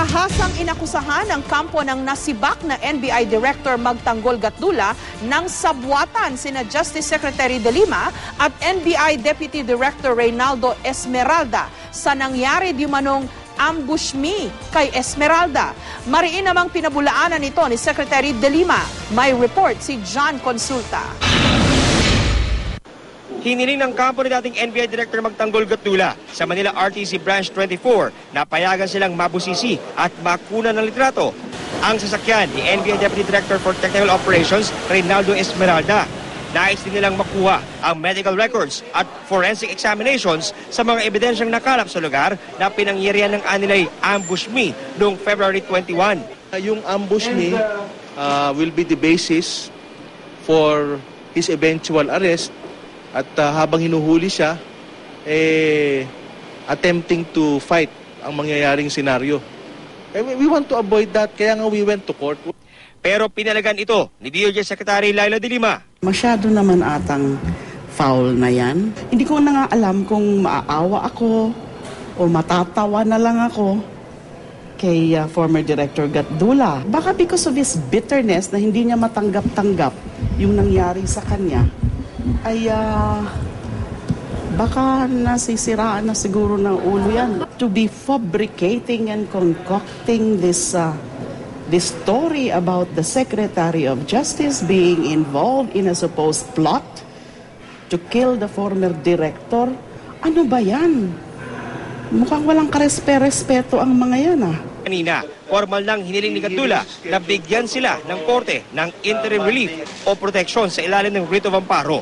Tahasang inakusahan ng kampo ng nasibak na NBI Director Magtanggol Gatdula ng sabwatan sina Justice Secretary De Lima at NBI Deputy Director Reynaldo Esmeralda sa nangyari di manong ambush me kay Esmeralda. Mariin namang pinabulaanan nito ni Secretary De Lima. May report si John Consulta. Hiniling ng kampo ni dating NBI Director Magtanggol Gatdula sa Manila RTC Branch 24 na payagan silang mabusisi at makuna ng litrato ang sasakyan ni NBI Deputy Director for Technical Operations Reynaldo Esmeralda. Nais din nilang makuha ang medical records at forensic examinations sa mga ebidensyang nakalap sa lugar na pinangyarihan ng anilay ambush me noong February 21. Yung ambush me will be the basis for his eventual arrest. At habang hinuhuli siya, attempting to fight ang mangyayaring senaryo. We want to avoid that, kaya nga we went to court. Pero pinalagan ito ni DOJ Secretary Laila De Lima. Masyado naman atang foul na yan. Hindi ko na nga alam kung maaawa ako o matatawa na lang ako kay former Director Gatdula. Baka because of his bitterness na hindi niya matanggap-tanggap yung nangyari sa kanya, ay baka nasisiraan na siguro ng ulo yan. To be fabricating and concocting this story about the Secretary of Justice being involved in a supposed plot to kill the former director, ano ba yan? Mukhang walang karespeto ang mga yan Kanina, formal nang hiniling ni Gatdula na bigyan sila ng korte ng interim relief o proteksyon sa ilalim ng writ of amparo.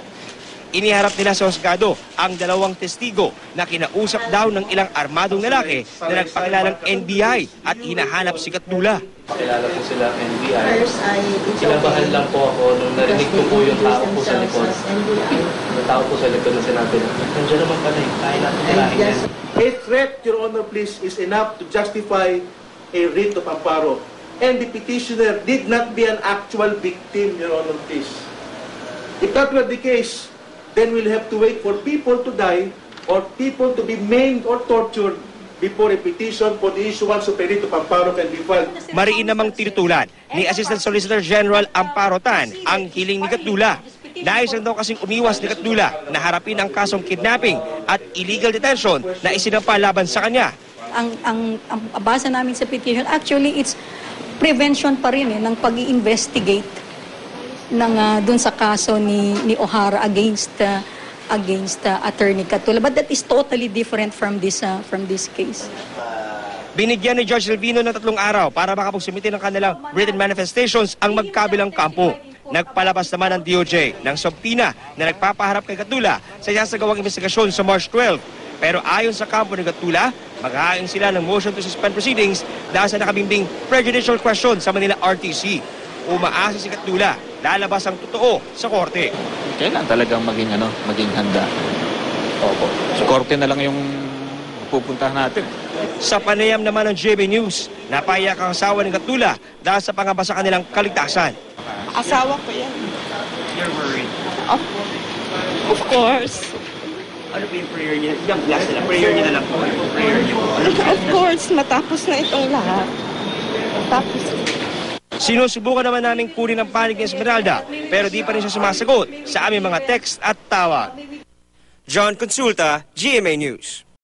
Iniharap nila sa husgado ang dalawang testigo na kinausap daw ng ilang armadong lalaki na nagpakilalang NBI at hinahanap si Gatdula. Pakilala po sila NBI. Kinabahan lang po ako nung narinig ko po yung tao po sa likod. Yung tao po sa likod na sinabi na, nandiyan naman pala yung kaya natin kailangan yan. A threat, Your Honor, please, is enough to justify a writ of amparo. And the petitioner did not be an actual victim, Your Honor, please. If that were the case, then we'll have to wait for people to die or people to be maimed or tortured before a petition for the issuance of a writ of amparo can be filed. Mariin namang tinutulan ni Assistant Solicitor General Amparo Tan ang hiling ni Gatdula. Nais lang daw kasing umiwas ni Gatdula na harapin ang kasong kidnapping at illegal detention na isinampa laban sa kanya. Ang basa namin sa petition, actually it's prevention pa rin ng pag-i-investigate dun sa kaso ni O'Hara against Attorney Gatdula. But that is totally different from this case. Binigyan ni Judge Silvino ng 3 araw para makapagsumite ng kanilang written manifestations ang magkabilang kampo. Nagpalabas naman ng DOJ ng subpoena na nagpapaharap kay Gatdula sa sasagawang investigasyon sa March 12. Pero ayon sa kampo ni Gatdula, maghahain sila ng motion to suspend proceedings dahil sa nakabimbing prejudicial question sa Manila RTC. Umaasa si Gatdula, lalabas ang totoo sa korte. Kailan talagang maging handa. Opo. So korte na lang yung pupuntahan natin. Sa panayam naman ng JB News, napayak ang asawa ni Gatdula dahil sa pangamba sa kanilang kaligtasan. Asawa ko yan. You're worried? Of course. Ano po yung prayer niya? Yung last na prayer niya na lang po. Prayer niyo po. Of course, matapos na itong lahat. Tapos. Sinusubukan naman namin kunin ang panig ni Esmeralda pero di pa rin siya sumasagot sa aming mga text at tawag. John Consulta, GMA News.